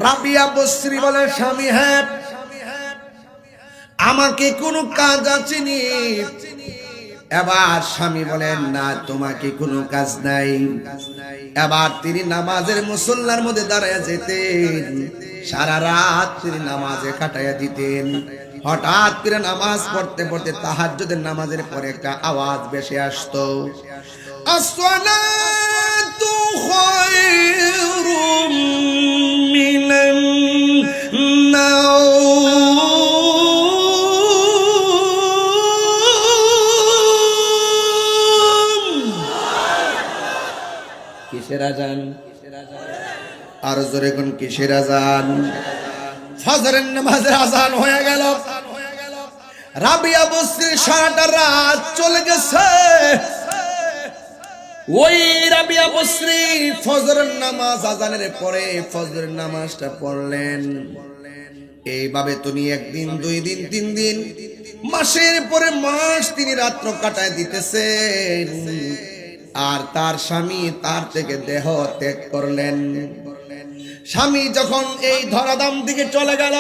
রাবিয়া বসরি বলে, স্বামী হ্যাঁ, আমাকে কোনো কাজ আছে নি? এবার স্বামী বলেন, না তোমাকে কোনো কাজ নাই। এবার তিনি নামাজের মুসল্লার মধ্যে দাঁড়ায় যেতেন, সারা রাত তিনি নামাজে কাটাইয়া দিতেন। হঠাৎ করে নামাজ পড়তে পড়তে তাহাজ্জুদের নামাজের পরে একটা আওয়াজ ভেসে আসতো, আসসালাতু খায়রুম মিনান নাওম। কিসের আজান? আর জোরে কোন কিসের আজান? ফজরের নামাজের আজান হয়ে গেল। রাবিয়া বসরি সারাটা রাত চলে গেছে। ওই রাবিয়া বসরি ফজরের নামাজ আজানের পরে ফজরের নামাজটা পড়লেন। এইভাবে তুমি একদিন, দুই দিন, তিন দিন, মাসের পরে মাস তিনি রাত্র কাটায় দিতেছেন। আর তার স্বামী তার থেকে দেহ ত্যাগ করলেন। স্বামী যখন এই ধরাধাম দিকে চলে গেল,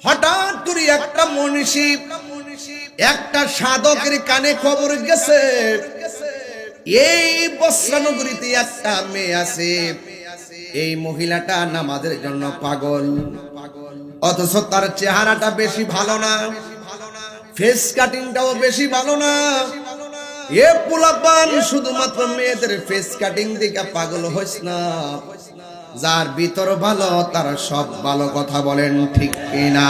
হঠাৎ করে একটা মনীষী, একটা সাধকের কানে খবর গেছে, এই বস্ত্রানগরীতে একটা মেয়ে আছে, এই মহিলাটা নামাজের জন্য পাগল, অথচ তার চেহারাটা বেশি ভালো না, ফেস কাটিংটাও বেশি ভালো না। এ পোলাপান শুধুমাত্র মেয়েদের ফেস কাটিং দিকে পাগল হইস না, যার ভিতর ভালো তার সব ভালো। কথা বলেন ঠিক কিনা?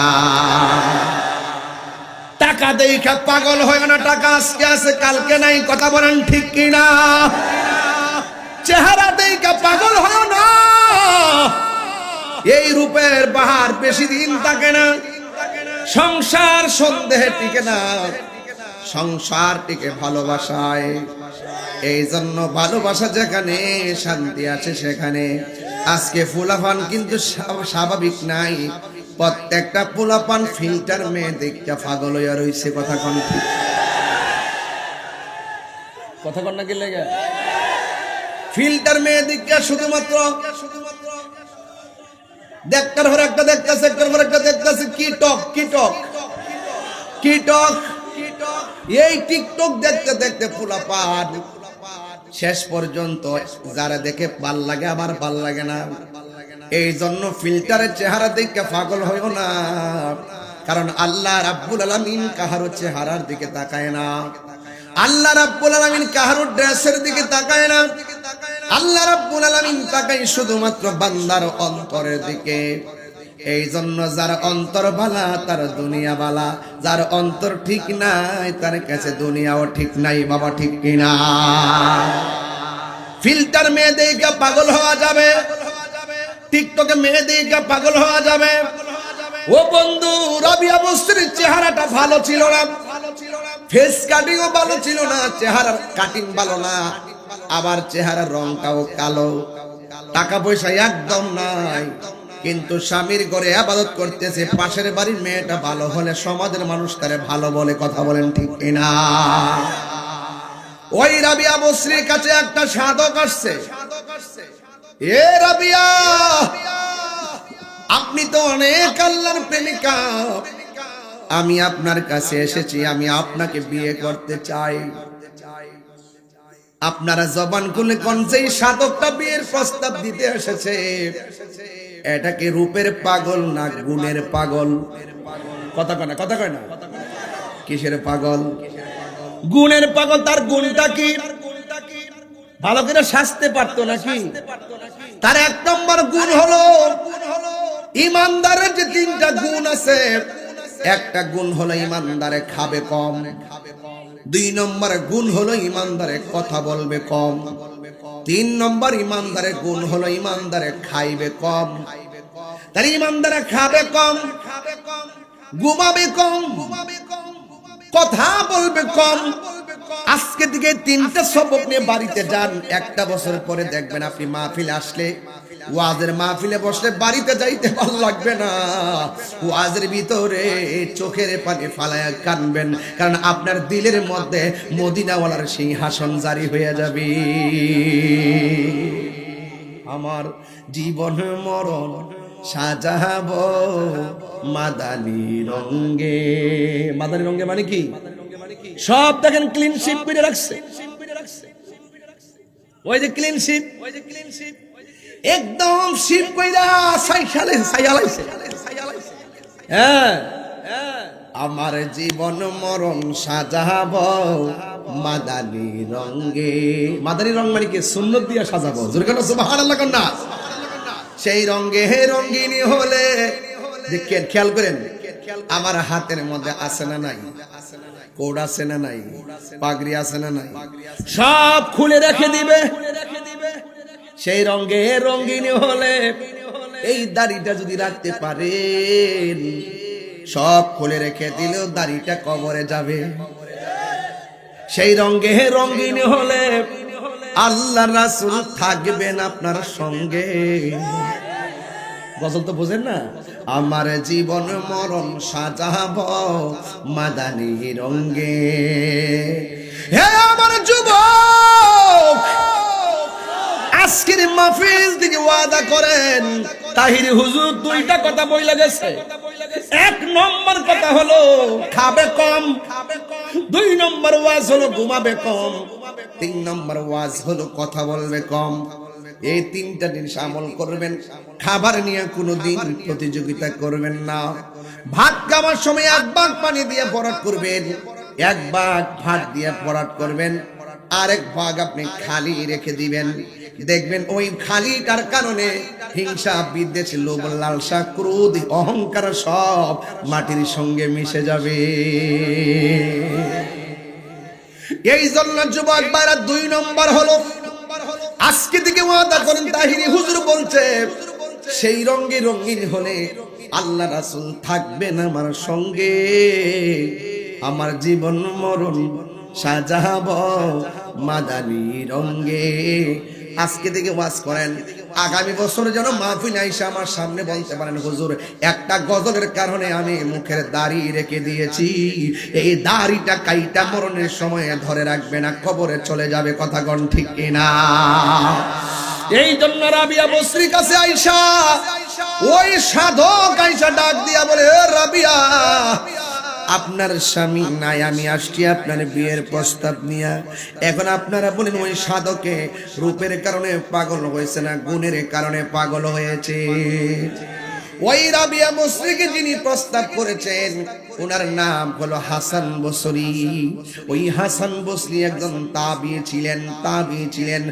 টাকা দেখা পাগল হয় না, টাকা আজকে আছে কালকে নাই। কথা বলেন ঠিক কিনা? চেহারা দেখা পাগল হয় না, এই রূপের বাহার বেশি দিন থাকে না। সংসার সন্দেহে টিকে না, সংসার টিকে ভালোবাসায়। এই জন্য ভালোবাসা যেখানে, শান্তি আছে সেখানে। আজকে ফুলাপান কিন্তু স্বাভাবিক নাই, প্রত্যেকটা ফুলাপান ফিল্টার মেয়ে দেখতে পাগল হইয়া রইছে। কথা কোন ঠিক? কথা কোন না কি লেগে? ফিল্টার মেয়ে দেখতে শুধুমাত্র দেখতার পর একটা দেখতেছে, একটার পর একটা দেখতেছে। কি টক, কি টক, কি টক। এই টিকটক দেখতে দেখতে ফুলাপান শেষ পর্যন্ত যারা দেখে ভাল লাগে, আবার ভাল লাগে না। এই জন্য ফিল্টারের চেহারা দেখে পাগল হইও না, কারণ আল্লাহ রাব্বুল আলামিন কাহারো চেহারার দিকে তাকায় না। আল্লাহ রাব্বুল আলামিন কাহারো ড্রেসের দিকে তাকায় না। আল্লাহ রাব্বুল আলামিন তাকায় শুধুমাত্র বান্দার অন্তরের দিকে। এই জন্য যার অন্তর ভালা তার দুনিয়া ভালা, যার অন্তর ঠিক নাই তার কাছে দুনিয়াও ঠিক নাই। বাবা ঠিক কিনা? ফিল্টার মেয়ে দেখে পাগল হওয়া যাবে, টিকটকে মেয়ে দেখে পাগল হওয়া যাবে। ও বন্ধু, রাবিয়া বসরির চেহারাটা ভালো ছিল না, ফেস কাটিংও ভালো ছিল না, চেহারার কাটিং ভালো না, আবার চেহারার রংটাও কালো, টাকা পয়সা একদম নাই। কিন্তু স্বামীর ঘরে ইবাদত করতেছে। পাশের বাড়ির মেয়েটা ভালো হলে সমাজের মানুষ তারে ভালো বলে। কথা বলেন ঠিক কিনা? ওই রাবিয়া বসরির কাছে একটা সাধক আসছে। এ রাবিয়া, আপনি তো অনেক আল্লাহর প্রেমিকা, আমি আপনার কাছে এসেছি, আমি আপনাকে বিয়ে করতে চাই। আপনারা জবান খুলে কোন যেই সাধকটা বিয়ের প্রস্তাব দিতে এসেছে, এটা কি রূপের পাগল না গুণের পাগল? কথা কয় না, কথা কয় না। কিসের পাগল? গুণের পাগল। তার গুণটা কি? ভালো করে সাজতে পারতো নাকি? তার এক নম্বর গুণ হলো, ইমানদারের যে তিনটা গুণ আছে, একটা গুণ হলো ইমানদারে খাবে কম, দুই নম্বর গুণ হলো ইমানদারে কথা বলবে কম, তিন নম্বর ইমানদারের গুণ হলো ইমানদারে খাইবে কম। তার ইমানদারে খাবে কম, ঘুমাবে কম, কথা বলবে কম। আজকে দিকে তিনটা সবক নিয়ে বাড়িতে যান, একটা বছর পরে দেখবেন আপনি মাহফিলে আসলে, ওয়াজের মাহফিলে বসলে বাড়িতে যাইতে ভালো লাগবে না। ওয়াজের ভিতরে চোখের পানি ফালায়া কানবেন, কারণ আপনার দিলের মধ্যে মদিনাওয়ালার সিংহাসন জারি হয়ে যাবে। আমার জীবন মরণ সাজাবো মাদানী রঙে। মাদানী রঙে মানে কি? সব দেখেন ক্লিন শিপ করে রাখছে। ওই যে ক্লিন শিপ, একদম শিপ কইরা সাইয়ালাইছে। হ্যাঁ, আমার জীবন মরণ সাজাবো মাদানী রঙে। মাদানী রং মানে কি? সুন্নত দিয়া সাজাবো। জোরে কেন সুবহানাল্লাহ কন্যা। সেই রঙে রঙিনী হলে দেখেন, খেয়াল করেন আমার হাতের মধ্যে আছে না নাই? কোড আছে না নাই? পাগড়ি আছে না নাই? সব খুলে রেখে দিবে। সেই রঙে রঙিনী হলে এই দাড়িটা যদি রাখতে পারেন, সব খুলে রেখে দিলেও দাড়িটা কবরে যাবে। সেই রঙে রঙিনী হলে আল্লাহ রাসূল থাকবেন আপনার সঙ্গে। গজল তো বোঝেন না? আমার জীবন মরণ সাজাবো মাদানী রঙে। হে আমার যুবক, আজকের মাহফিল থেকে ওয়াদা করেন। তাহির হুজুর দুইটা কথা বইলা গেছে। এক নম্বর কথা হলো খাবে কম, দুই নম্বর ওয়াজ হলো ঘুমাবে কম, তিন নম্বর ওয়াজ হলো কথা বলবে কম। এই তিনটা জিনিস আমল করবেন। খাবার নিয়ে কোনোদিন প্রতিযোগিতা করবেন না। ভাত খাওয়ার সময় এক ভাগ পানি দিয়ে ভরাট করবেন, এক ভাগ ভাত দিয়ে ভরাট করবেন, আরেক ভাগ আপনি খালি রেখে দিবেন। দেখবেন ওই খালিটার কারণে হিংসা, বিদ্বেষ, লোভ, লালসা, ক্রোধ, অহংকার সব মাটির সঙ্গে মিশে যাবে। এই জন্য যুবক ভাইরা, দুই নম্বর হলো আজকে থেকে ওয়াদা করেন। তাহিরি হুজুর বলছে সেই রঙে রঙিন হলে আল্লাহ রাসূল থাকবেন আমার সঙ্গে। আমার জীবন মরণ সাজাবো মাদানী রঙে। আজকে থেকে ওয়াজ করেন, আগামী বছর যেন মাহফিল আইসা আমার সামনে বলতে পারেন, হুজুর একটা গজলের কারণে আমি মুখের দাড়ি রেখে দিয়েছি, এই দাড়িটা কাইটা মরণের সময় ধরে রাখবে না, কবরে চলে যাবে। কথা কোন ঠিক কিনা? এই জন্য রাবিয়া বসরির কাছে আইসা ওই সাধক আইসা ডাক দিয়া বলে, রাবিয়া আপনার স্বামী নাই, আমি আসছি আপনার বিয়ের প্রস্তাব নিয়ে। এখন আপনারা বলেন ওই সাধকে রূপের কারণে পাগল হয়েছে না গুণের কারণে পাগল হয়েছে? ওই রাবিয়া বসরিকে যিনি প্রস্তাব করেছেন ওনার নাম হলো হাসান বসরি। ওই হাসান বসরি একজন তাবি ছিলেন।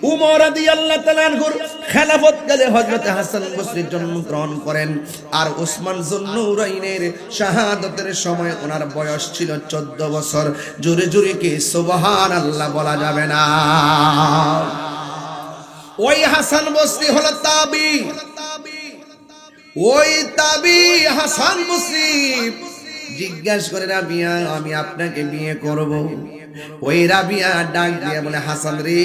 উমর রাদিয়াল্লাহু তাআলা আনহুর খেলাফতকালে হযরত হাসান বসরি জন্মগ্রহণ করেন। আর ওসমান যুন্নুরাইনের শাহাদাতের সময় ওনার বয়স ছিল 14 বছর। জোরে জোরে কি সুবহানাল্লাহ বলা যাবে না? ওই হাসান বসরি হলো তাবি। ওই তাবি হাসান বসরি জিজ্ঞাসা করে, রাবিয়া আমি আপনাকে বিয়ে করব। ওই রাবিয়া ডাক দিয়ে বলে, হাসান রে,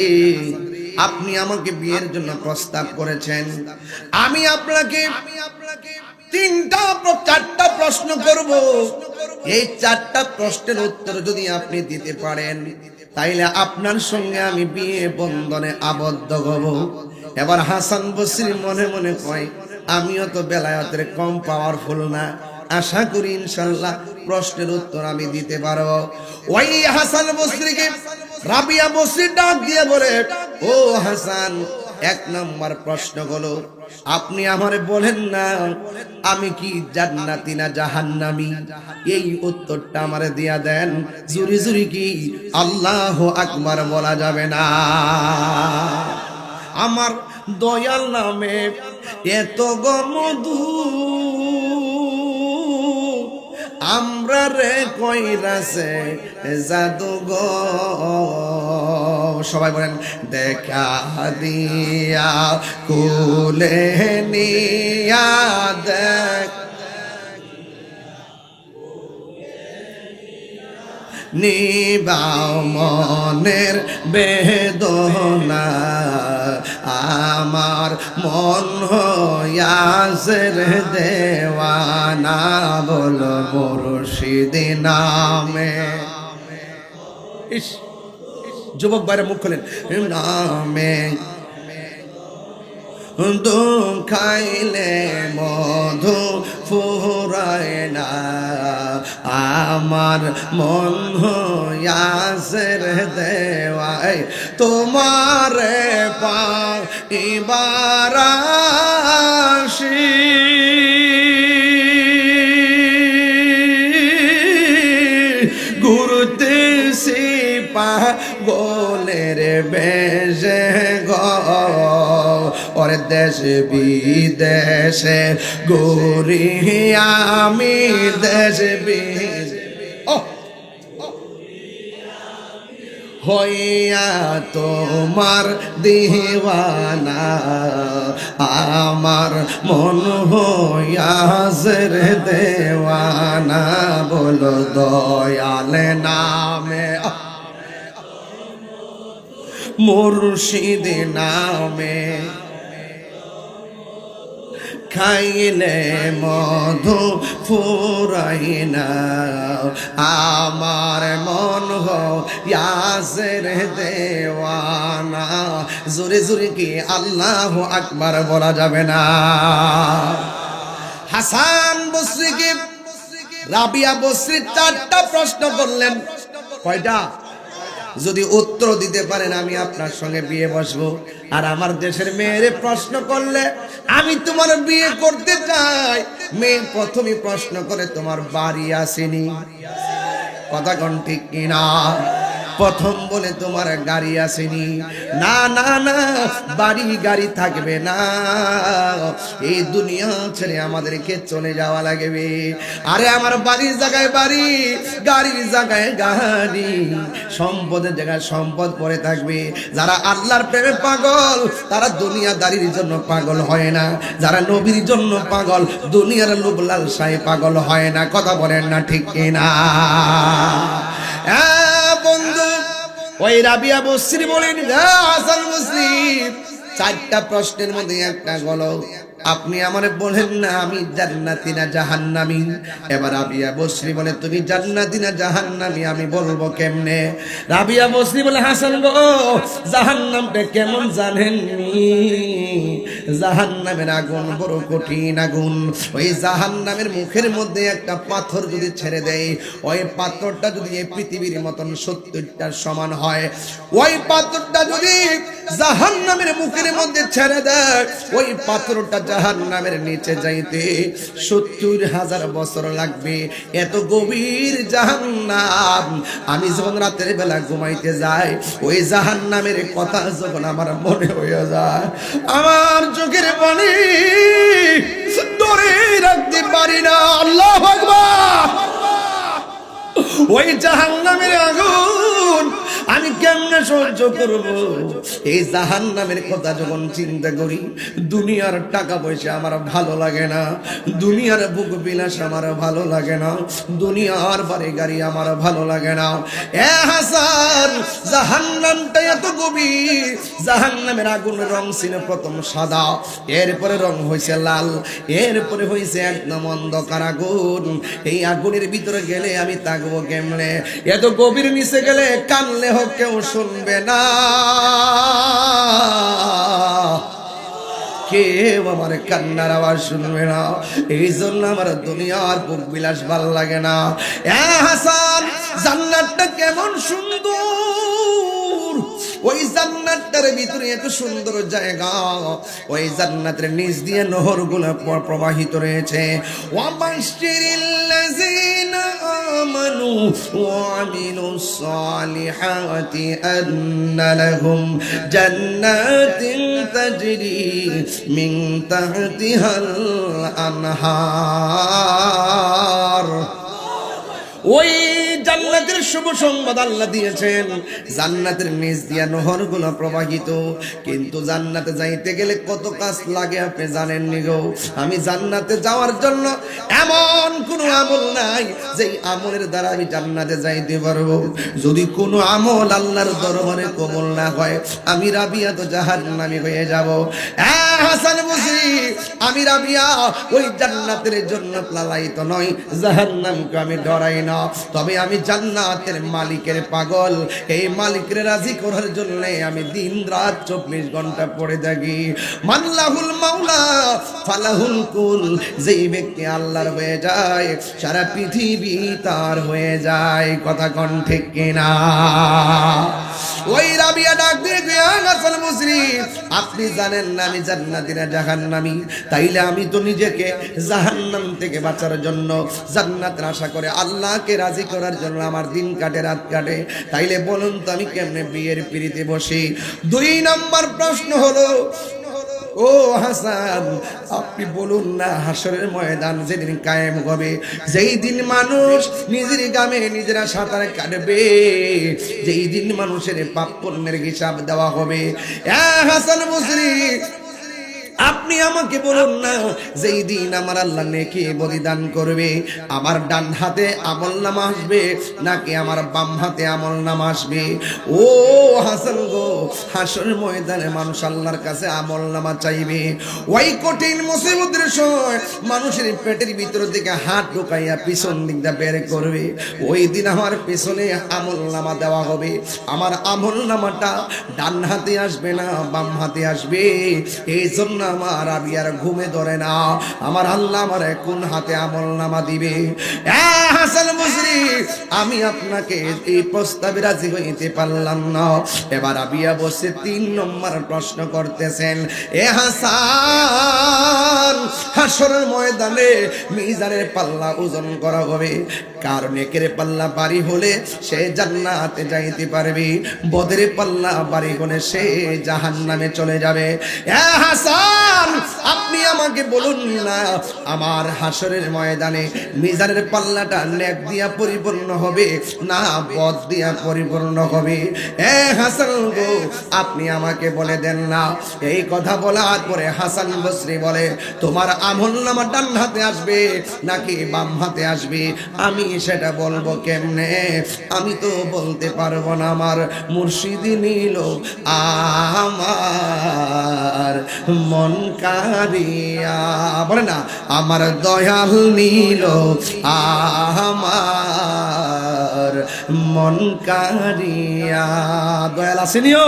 আপনি আমাকে বিয়ের জন্য প্রস্তাব করেছেন, আমি আপনাকে চারটা প্রশ্ন করব। এই চারটা প্রশ্নের উত্তর যদি আপনি দিতে পারেন তাইলে আপনার সঙ্গে আমি বিয়ে বন্ধনে আবদ্ধ হব। এবার হাসান বসরি মনে মনে কয়, আমিও তো বেলায়েতের কম পাওয়ারফুল না, আশা করি ইনশাআল্লাহ প্রশ্নের উত্তর আমি দিতে পারবো। ওই হাসান বসরিকে রাবিয়া বসরি ডাক দিয়ে বলে, ও হাসান, এক নম্বর প্রশ্ন হলো আপনি আমারে বলেন না আমি কি জান্নাতি না জাহান্নামী, এই উত্তরটা আমারে দিয়া দেন। জুরি জুরি কি আল্লাহু আকবার বলা যাবে না? আমার দয়াল নামে এত গমধু আমরা রে কইরাছে জাদু গো। সবাই বলেন, দেখা দিয়া কুলে নিয়া দেখ নিবাও মনের বেদনা, আমার মন হইয়াছে রে দেওয়ানা, বল মুর্শিদ নামে। যুবক বাইরে মুখ খোলেন, নামে খাইলে মধু ফুরায় না আমার মন হইয়াছে রে দেওয়াই তোমার পাইবার আসি ঘুরতেছি পাগলের বেশে ওর দেশ বিদেশে ঘুরি আমি দেশ বিদেশে হইয়া তোমার দিওয়ানা আমার মন হইয়াছে রে দেওয়ানা বলো দয়াল নামে মুর্শিদ নামে খাইলে মধু ফুরাই না আমার মন হইয়াছে রে দেওয়ানা জোরে জোরে কি আল্লাহু আকবার বলা যাবে না হাসান বসরিকে রাবিয়া বসরি 4টা প্রশ্ন করলেন কয়টা যদি উত্তর দিতে পারেন আমি আপনার সঙ্গে বিয়ে বসবো আর আমার দেশের মেয়েরে প্রশ্ন করলে আমি তোমার বিয়ে করতে চাই মেয়ে প্রথমে প্রশ্ন করে তোমার বাড়ি আসেনি কথা কোন ঠিক কিনা প্রথম বলে তোমার গাড়ি আসেনি না না না বাড়ি গাড়ি থাকবে না এই দুনিয়া ছেড়ে আমাদেরকে চলে যাওয়া লাগবে আরে আমার বাড়ির জায়গায় বাড়ি গাড়ির জায়গায় গাড়ি সম্পদের জায়গায় সম্পদ পড়ে থাকবে যারা আল্লাহর প্রেমে পাগল তারা দুনিয়াদারির জন্য পাগল হয় না যারা নবীর জন্য পাগল দুনিয়ার লোভ লালসায় পাগল হয় না কথা বলেন না ঠিক কিনা বন্ধু ওই রাবিয়া বসরি বলেন হাসান বসরি 4টা প্রশ্নের মধ্যে একটা গলো আপনি আমারে বলেন না আমি জান্নাতি না জাহান্নামী এবার রাবিয়া বসরি বলে তুমি জান্নাতি না জাহান্নামী আমি বলবো কেমনে রাবিয়া বসরি বলে হাসান গো জাহান্নামটা কেমন জানেননি জাহান্নামের আগুন বড় কঠিন আগুন ওই জাহান্নামের মুখের মধ্যে একটা পাথর যদি ছেড়ে দেয় ওই পাথরটা যদি এই পৃথিবীর মতন 70টা সমান হয় ওই পাথরটা যদি জাহান্নামের মুখের মধ্যে ছেড়ে দেয় ওই পাথরটা জাহান্নামের নিচে যাইতে 70,000 বছর লাগবে এত গভীর জাহান্নাম আমি যখন রাতের বেলা ঘুমাইতে যাই ওই জাহান্নামের কথা যখন আমার মনে হয়ে যায় আমার চোখের পানি ধরে রাখতে পারি না আল্লাহু আকবার ওই জাহান্নামের আগুন আমি কেমনে সহ্য করব এই জাহান্নামের কথা যখন চিন্তা করি দুনিয়ার টাকা পয়সা আমার ভালো লাগে না দুনিয়ার ভোগ বিলাস আমার ভালো লাগে না দুনিয়ার বাড়ি গাড়ি আমার ভালো লাগে না এ হাসান জাহান্নামটা এত গভীর জাহান্নামের আগুনের রং ছিল প্রথম সাদা এরপরে রং হইছে লাল এরপরে হইছে একদম অন্ধকার আগুন এই আগুনের ভিতরে গেলে আমি থাকবো কেমনে এত গভীর নিচে গেলে কানলে হোক কেউ শুনবে না কেউ আমার কান্নার আওয়াজ শুনবে না এই জন্য আমার দুনিয়ার ভোগ বিলাস ভালো লাগে না এ হাসান জান্নাতটা কেমন সুন্দর ওই জান্নাতের ভিতরে এত সুন্দর জায়গা ওই জান্নাতের নিচ দিয়ে নহরগুলো প্রবাহিত রয়েছে ওয়া বাশশিরিল্লাযিনা আমানু ওয়া আমিলুস সালিহাতি আন্না লাহুম জান্নাতিন তাজরি মিন তাহতিহাল আনহার ওই জান্নাতের শুভ সংবাদ আল্লাহ দিয়েছেন জান্নাতের নিচ দিয়া নহরগুলো প্রবাহিত কিন্তু জান্নাতে যাইতে গেলে কত কাজ লাগে আপনি জানেন নি গো আমি জান্নাতে যাওয়ার জন্য এমন কোনো আমল নাই যে আমলের দ্বারা আমি জান্নাতে যাইতে পারবো যদি কোনো আমল আল্লাহর দরবারে কবুল না হয় আমি রাবিয়া তো জাহান্নামী হয়ে যাব হাসান বসরি আমি রাবিয়া ওই জান্নাতের জন্য লালায়িত নয় জাহান্নামকে আমি ডরাই না তবে আমি আমি জান্নাতের মালিকের পাগল, এই মালিকের রাজি করার জন্য আমি দিন রাত 24 ঘন্টা পড়ে থাকি। মাল্লাহুল মাওলা ফালাহুল কুল, যেই ব্যক্তি আল্লাহর হয়ে যায় সারা পৃথিবী তার হয়ে যায়। কথা কোন ঠিক কিনা? ওই রাবিয়া ডাক দিয়ে হাসান বসরি, আপনি জানেন না আমি জান্নাতি না জাহান্নামী? তাইলে আমি তো নিজেকে জাহান্নাম থেকে বাঁচার জন্য জান্নাতের আশা করে আল্লাহকে রাজি করার জন্য আমার দিন কাটে রাত কাটে। তাইলে বলুন তো আমি কেমনে বিয়ের পিড়িতে বসি? 2 নম্বর প্রশ্ন হলো, ও হাসান আপনি বলুন না হাসরের ময়দান যেদিন কায়েম হবে, যেই দিন মানুষ নিজের গ্রামে নিজেরা সাঁতার কাটবে, যেই দিন মানুষের পাপ পুণ্যের হিসাব দেওয়া হবে, হাসান বসরি আপনি আমাকে বলুন না যেই দিন আমার আল্লাহ নেকি বলিদান করবে, আমার ডান হাতে আমলনামা আসবে নাকি আমার বাম হাতে আমলনামা আসবে? ও হাসান গো, হাসরের ময়দানে মানুষ আল্লাহর কাছে আমলনামা চাইবে। ওই কঠিন মুসিবতের সময় মানুষের পেটের ভিতর থেকে হাত ঢুকাইয়া পিছন দিকটা বের করবে, ওই দিন আমার পিছনে আমলনামা দেওয়া হবে। আমার আমলনামাটা ডান হাতে আসবে না বাম হাতে আসবে। এই জন্য আমার রাবিয়ার ঘুমে ধরে না, আমার আল্লাহ আমার কোন হাতে আমলনামা দিবে? হাসান বসরি আমি আপনাকে এই প্রস্তাবে রাজি হইতে পারলাম না। এবার রাবিয়া বসে 3 নম্বর প্রশ্ন করতেছেন, এ হাসান হাসরের ময়দানে মিজানের পাল্লা ওজন করা হবে, কার নেকের পাল্লা বাড়ি হলে সে জান্নাতে যাইতে পারবে, বদরের পাল্লা বাড়ি হলে সে জাহান্নামে চলে যাবে। এ হাসান আপনি আমাকে বলুন না আমার হাসরের ময়দানে মিজানের পাল্লাটা নেক দিয়া পরিপূর্ণ হবে না বদ দিয়া পরিপূর্ণ হবে? এ হাসান গো আপনি আমাকে বলে দেন না। এই কথা বলার পরে হাসান বসরি বলে, তোমার আমলনামা ডান হাতে আসবে নাকি বাম হাতে আসবে আমি সেটা বলবো কেমনে? আমি তো বলতে পারবো না। আমার মুর্শিদি নিল আমার মন কারিয়া, বলে না আমার দয়াল নিল আমার মন কারিয়া। দয়াল আসেনিও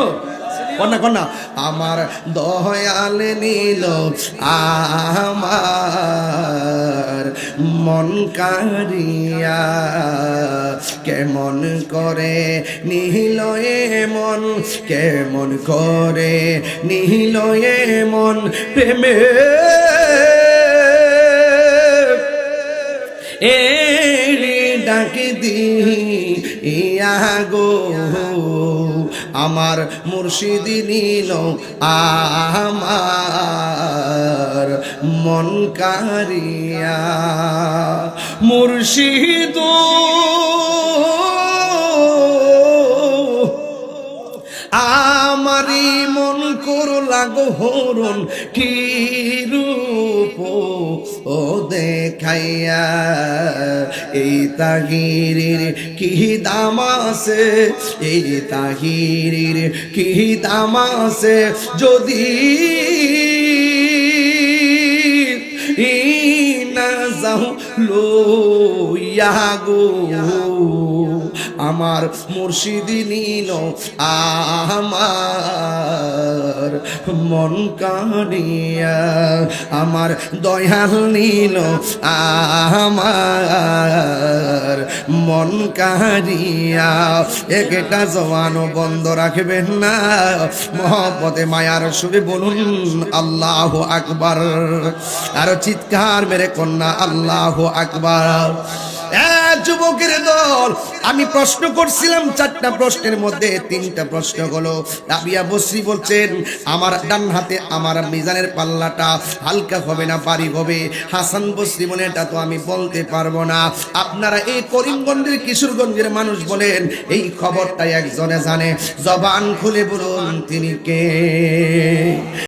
কন্যা কন্যা, আমার দয়াল নিল আমার মন কারিয়া, কেমন করে নিল এ মন, কেমন করে নিল এ মন প্রেমে এরি ডাকি দিয়া গো, আমার মুর্শিদি নিল আমার মন কারিয়া। মুর্শিদ আমারি মন করলা গো হরণ কি রূপ ও দেখাইয়া, এই তাহিরির কি দাম আছে, এই তাহিরির কি দাম আছে, যদি না যাও লইয়া গো, আমার মুর্শিদি নিল আমার মন কারিয়া, আমার দয়াল নিল আমার মন কারিয়া। একটা জওয়ানও বন্ধ রাখবেন না, মহব্বতে মায়ার সুরে বলুন আল্লাহু আকবার, আর চিৎকার মেরে কন্যা আল্লাহু আকবার। যুবকের দল, আমি প্রশ্ন করছিলাম 4টা প্রশ্নের মধ্যে 3টা প্রশ্ন হলো। রাবিয়া বসরি বলছেন আমার ডান হাতে আমার মিজানের পাল্লাটা হালকা হবে না ভারী হবে। হাসান বসরি বলে এটা তো আমি বলতে পারবো না। আপনারা এই করিমগঞ্জের কিশোরগঞ্জের মানুষ বলেন এই খবরটা একজনে জানে, জবান খুলে বলুন তিনি কে?